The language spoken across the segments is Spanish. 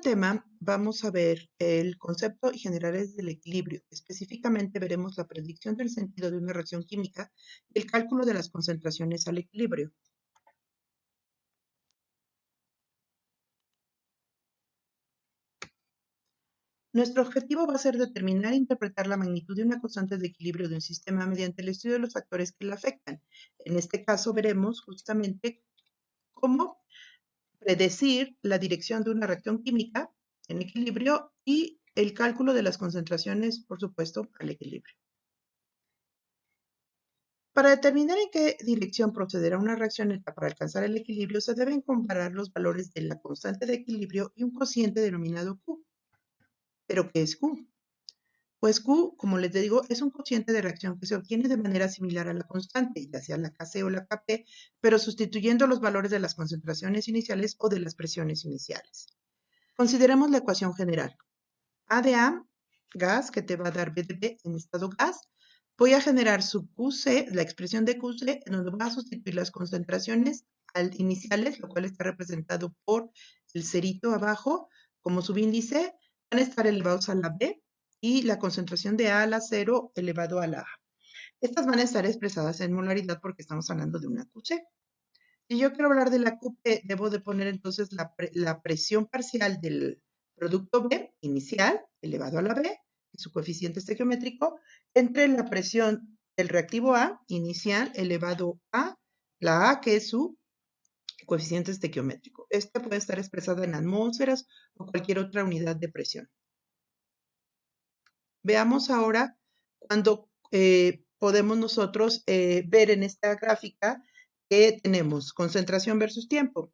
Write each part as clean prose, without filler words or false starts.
tema vamos a ver el concepto y generales del equilibrio. Específicamente veremos la predicción del sentido de una reacción química y el cálculo de las concentraciones al equilibrio. Nuestro objetivo va a ser determinar e interpretar la magnitud de una constante de equilibrio de un sistema mediante el estudio de los factores que la afectan. En este caso veremos justamente cómo predecir la dirección de una reacción química en equilibrio y el cálculo de las concentraciones, por supuesto, al equilibrio. Para determinar en qué dirección procederá una reacción para alcanzar el equilibrio, se deben comparar los valores de la constante de equilibrio y un cociente denominado Q. ¿Pero qué es Q? Pues Q, como les digo, es un cociente de reacción que se obtiene de manera similar a la constante, ya sea la Kc o la Kp, pero sustituyendo los valores de las concentraciones iniciales o de las presiones iniciales. Consideremos la ecuación general. A de A, gas, que te va a dar B de B en estado gas. Voy a generar su QC, la expresión de QC, en donde voy a sustituir las concentraciones iniciales, lo cual está representado por el cerito abajo, como subíndice, van a estar elevados a la B y la concentración de A a la 0 elevado a la A. Estas van a estar expresadas en molaridad porque estamos hablando de una QC. Si yo quiero hablar de la QP, debo de poner entonces la presión parcial del producto B inicial elevado a la B, que es su coeficiente estequiométrico, entre la presión del reactivo A inicial elevado a la A, que es su coeficiente estequiométrico. Esta puede estar expresada en atmósferas o cualquier otra unidad de presión. Veamos ahora cuando podemos nosotros ver en esta gráfica que tenemos concentración versus tiempo.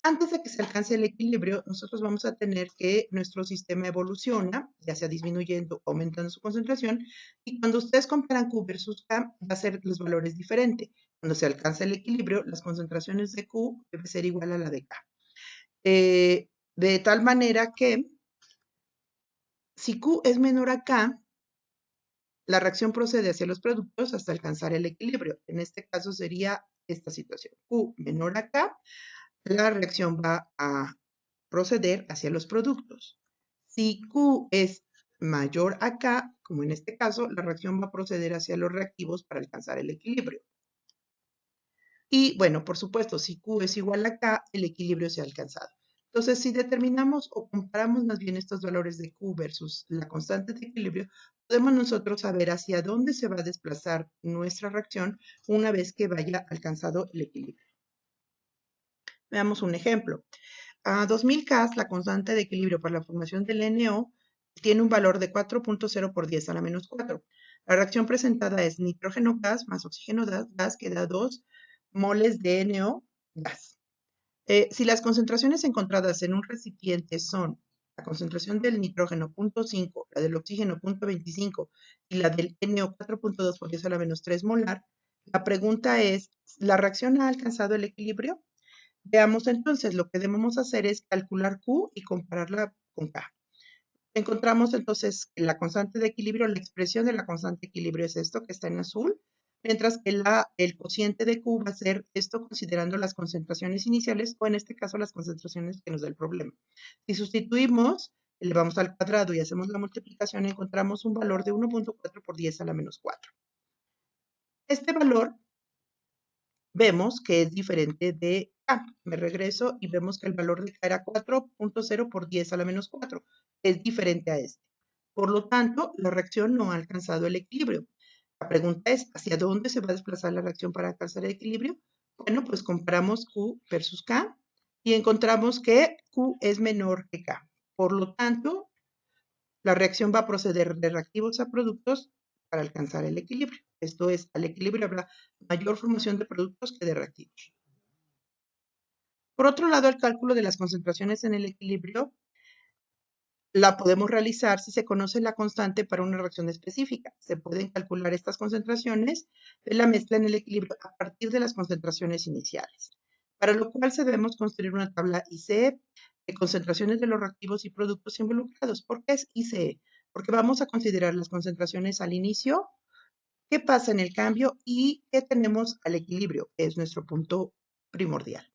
Antes de que se alcance el equilibrio, nosotros vamos a tener que nuestro sistema evoluciona, ya sea disminuyendo o aumentando su concentración, y cuando ustedes comparan Q versus K, va a ser los valores diferentes. Cuando se alcanza el equilibrio, las concentraciones de Q debe ser igual a la de K. De tal manera que si Q es menor a K, la reacción procede hacia los productos hasta alcanzar el equilibrio. En este caso sería esta situación. Q menor a K, la reacción va a proceder hacia los productos. Si Q es mayor a K, como en este caso, la reacción va a proceder hacia los reactivos para alcanzar el equilibrio. Y bueno, por supuesto, si Q es igual a K, el equilibrio se ha alcanzado. Entonces, si determinamos o comparamos más bien estos valores de Q versus la constante de equilibrio, podemos nosotros saber hacia dónde se va a desplazar nuestra reacción una vez que vaya alcanzado el equilibrio. Veamos un ejemplo. A 2000 K, la constante de equilibrio para la formación del NO tiene un valor de 4.0 por 10 a la menos 4. La reacción presentada es nitrógeno gas más oxígeno gas, que da 2 moles de NO gas. Si las concentraciones encontradas en un recipiente son la concentración del nitrógeno 0.5, la del oxígeno 0.25 y la del NO 4.2 por 10 a la menos 3 molar, la pregunta es, ¿la reacción ha alcanzado el equilibrio? Veamos entonces, lo que debemos hacer es calcular Q y compararla con K. Encontramos entonces la constante de equilibrio, la expresión de la constante de equilibrio es esto que está en azul, mientras que el cociente de Q va a ser esto considerando las concentraciones iniciales o en este caso las concentraciones que nos da el problema. Si sustituimos, elevamos al cuadrado y hacemos la multiplicación, encontramos un valor de 1.4 por 10 a la menos 4. Este valor vemos que es diferente de K. Me regreso y vemos que el valor de K era 4.0 por 10 a la menos 4. Es diferente a este. Por lo tanto, la reacción no ha alcanzado el equilibrio. La pregunta es, ¿hacia dónde se va a desplazar la reacción para alcanzar el equilibrio? Bueno, pues comparamos Q versus K y encontramos que Q es menor que K. Por lo tanto, la reacción va a proceder de reactivos a productos para alcanzar el equilibrio. Esto es, al equilibrio habrá mayor formación de productos que de reactivos. Por otro lado, el cálculo de las concentraciones en el equilibrio la podemos realizar si se conoce la constante para una reacción específica. Se pueden calcular estas concentraciones de la mezcla en el equilibrio a partir de las concentraciones iniciales, para lo cual debemos construir una tabla ICE de concentraciones de los reactivos y productos involucrados. ¿Por qué es ICE? Porque vamos a considerar las concentraciones al inicio, qué pasa en el cambio y qué tenemos al equilibrio, que es nuestro punto primordial.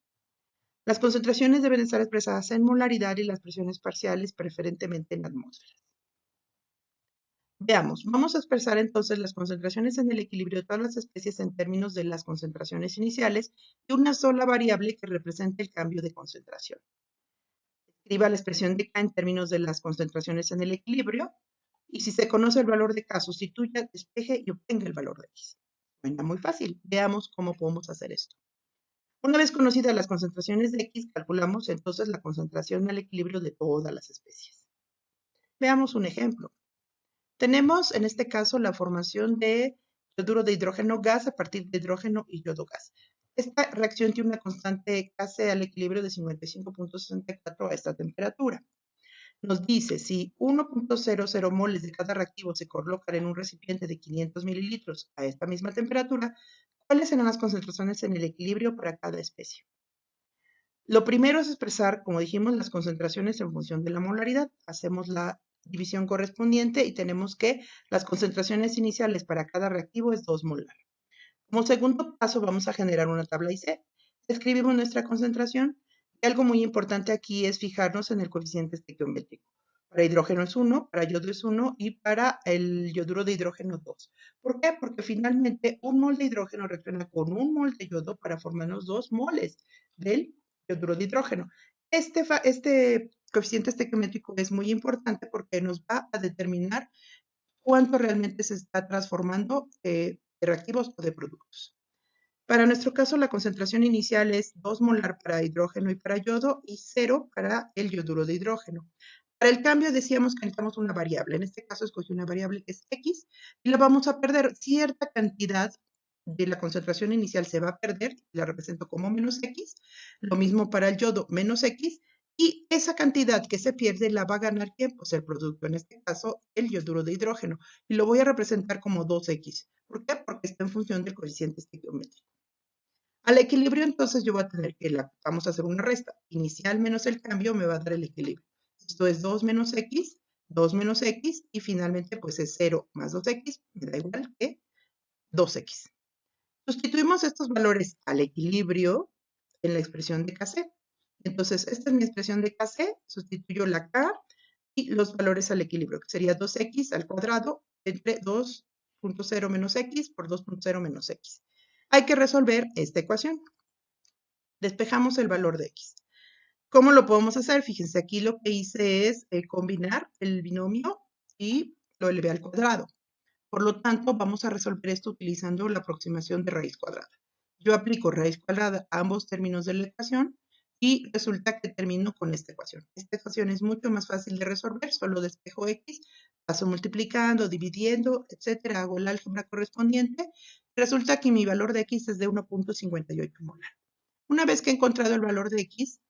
Las concentraciones deben estar expresadas en molaridad y las presiones parciales preferentemente en atmósferas. Veamos, vamos a expresar entonces las concentraciones en el equilibrio de todas las especies en términos de las concentraciones iniciales y una sola variable que represente el cambio de concentración. Escriba la expresión de K en términos de las concentraciones en el equilibrio y si se conoce el valor de K, sustituya, despeje y obtenga el valor de X. Suena muy fácil. Veamos cómo podemos hacer esto. Una vez conocidas las concentraciones de X, calculamos entonces la concentración al equilibrio de todas las especies. Veamos un ejemplo. Tenemos en este caso la formación de yoduro de hidrógeno gas a partir de hidrógeno y yodo gas. Esta reacción tiene una constante Kc al equilibrio de 55.64 a esta temperatura. Nos dice si 1.00 moles de cada reactivo se colocan en un recipiente de 500 mililitros a esta misma temperatura, ¿cuáles serán las concentraciones en el equilibrio para cada especie? Lo primero es expresar, como dijimos, las concentraciones en función de la molaridad. Hacemos la división correspondiente y tenemos que las concentraciones iniciales para cada reactivo es 2 molar. Como segundo paso vamos a generar una tabla IC. Escribimos nuestra concentración y algo muy importante aquí es fijarnos en el coeficiente estequiométrico. Para hidrógeno es 1, para yodo es 1 y para el yoduro de hidrógeno 2. ¿Por qué? Porque finalmente un mol de hidrógeno reacciona con un mol de yodo para formarnos 2 moles del yoduro de hidrógeno. Este coeficiente estequiométrico es muy importante porque nos va a determinar cuánto realmente se está transformando de reactivos o de productos. Para nuestro caso, la concentración inicial es 2 molar para hidrógeno y para yodo y 0 para el yoduro de hidrógeno. Para el cambio decíamos que necesitamos una variable. En este caso escogí una variable que es X y la vamos a perder. Cierta cantidad de la concentración inicial se va a perder, la represento como menos X. Lo mismo para el yodo, menos X. Y esa cantidad que se pierde la va a ganar ¿quién? Pues el producto, en este caso el yoduro de hidrógeno. Y lo voy a representar como 2X. ¿Por qué? Porque está en función del coeficiente estequiométrico. Al equilibrio, entonces yo voy a tener que, vamos a hacer una resta. Inicial menos el cambio me va a dar el equilibrio. Esto es 2 menos X, 2 menos X, y finalmente pues es 0 más 2X, me da igual que 2X. Sustituimos estos valores al equilibrio en la expresión de Kc. Entonces, esta es mi expresión de Kc, sustituyo la K y los valores al equilibrio, que sería 2X al cuadrado entre 2.0 menos X por 2.0 menos X. Hay que resolver esta ecuación. Despejamos el valor de X. ¿Cómo lo podemos hacer? Fíjense, aquí lo que hice es combinar el binomio y lo elevé al cuadrado. Por lo tanto, vamos a resolver esto utilizando la aproximación de raíz cuadrada. Yo aplico raíz cuadrada a ambos términos de la ecuación y resulta que termino con esta ecuación. Esta ecuación es mucho más fácil de resolver, solo despejo X, paso multiplicando, dividiendo, etcétera, hago el álgebra correspondiente. Resulta que mi valor de X es de 1.58 molar. Una vez que he encontrado el valor de X,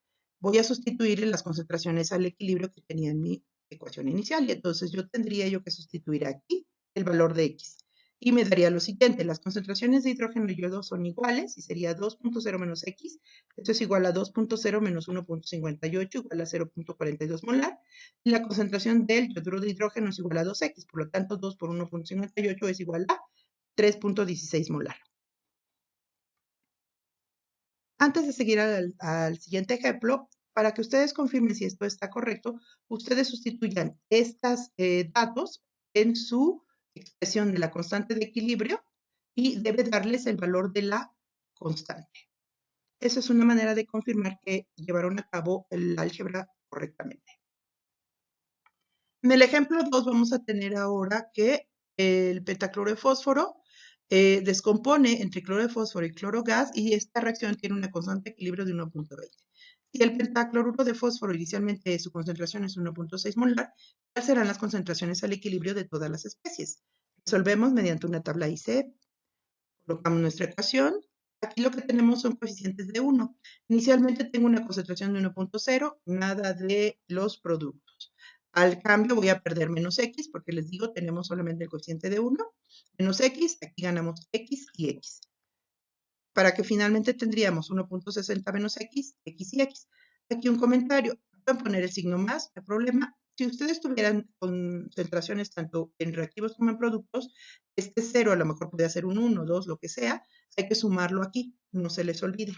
voy a sustituir las concentraciones al equilibrio que tenía en mi ecuación inicial. Y entonces yo tendría que sustituir aquí el valor de X. Y me daría lo siguiente, las concentraciones de hidrógeno y yodo son iguales y sería 2.0 menos X. Esto es igual a 2.0 menos 1.58 igual a 0.42 molar. Y la concentración del yoduro de hidrógeno es igual a 2X. Por lo tanto, 2 por 1.58 es igual a 3.16 molar. Antes de seguir al siguiente ejemplo, para que ustedes confirmen si esto está correcto, ustedes sustituyan estos datos en su expresión de la constante de equilibrio y debe darles el valor de la constante. Esa es una manera de confirmar que llevaron a cabo el álgebra correctamente. En el ejemplo 2 vamos a tener ahora que el pentacloro de fósforo descompone entre cloro de fósforo y cloro gas y esta reacción tiene una constante de equilibrio de 1.20. Si el pentacloruro de fósforo inicialmente su concentración es 1.6 molar, ¿cuáles serán las concentraciones al equilibrio de todas las especies? Resolvemos mediante una tabla IC, colocamos nuestra ecuación. Aquí lo que tenemos son coeficientes de 1. Inicialmente tengo una concentración de 1.0, nada de los productos. Al cambio voy a perder menos X, porque les digo, tenemos solamente el coeficiente de 1. Menos X, aquí ganamos X y X. Para que finalmente tendríamos 1.60 menos X, X y X. Aquí un comentario, pueden poner el signo más, no hay problema. Si ustedes tuvieran concentraciones tanto en reactivos como en productos, este 0 a lo mejor podría ser un 1, 2, lo que sea, hay que sumarlo aquí, no se les olvide.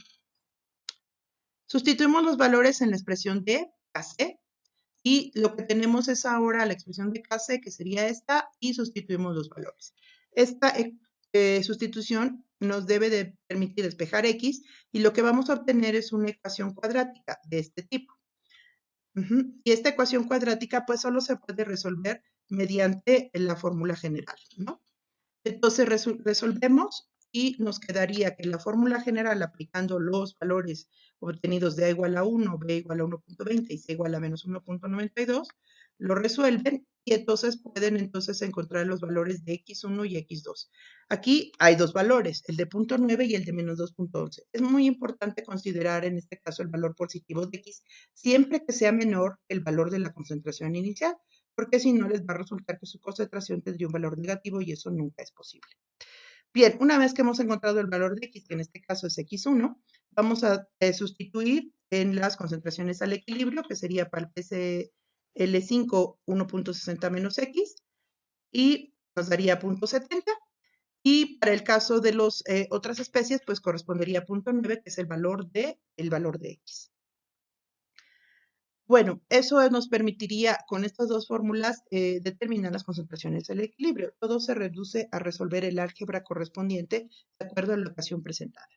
Sustituimos los valores en la expresión de KC y lo que tenemos es ahora la expresión de KC, que sería esta, y sustituimos los valores. Esta sustitución nos debe de permitir despejar X y lo que vamos a obtener es una ecuación cuadrática de este tipo. Y esta ecuación cuadrática pues solo se puede resolver mediante la fórmula general, ¿no? Entonces resolvemos y nos quedaría que la fórmula general aplicando los valores obtenidos de A igual a 1, B igual a 1.20 y C igual a menos 1.92, lo resuelven y entonces pueden encontrar los valores de X1 y X2. Aquí hay dos valores, el de 0.9 y el de menos 2.11. Es muy importante considerar en este caso el valor positivo de X siempre que sea menor que el valor de la concentración inicial, porque si no les va a resultar que su concentración tendría un valor negativo y eso nunca es posible. Bien, una vez que hemos encontrado el valor de X, que en este caso es X1, vamos a sustituir en las concentraciones al equilibrio, que sería para el PCl5 1.60 menos X, y nos daría 0.70. Y para el caso de las otras especies, pues correspondería a 0.9, que es el valor de X. Bueno, eso nos permitiría con estas dos fórmulas determinar las concentraciones del equilibrio. Todo se reduce a resolver el álgebra correspondiente de acuerdo a la ecuación presentada.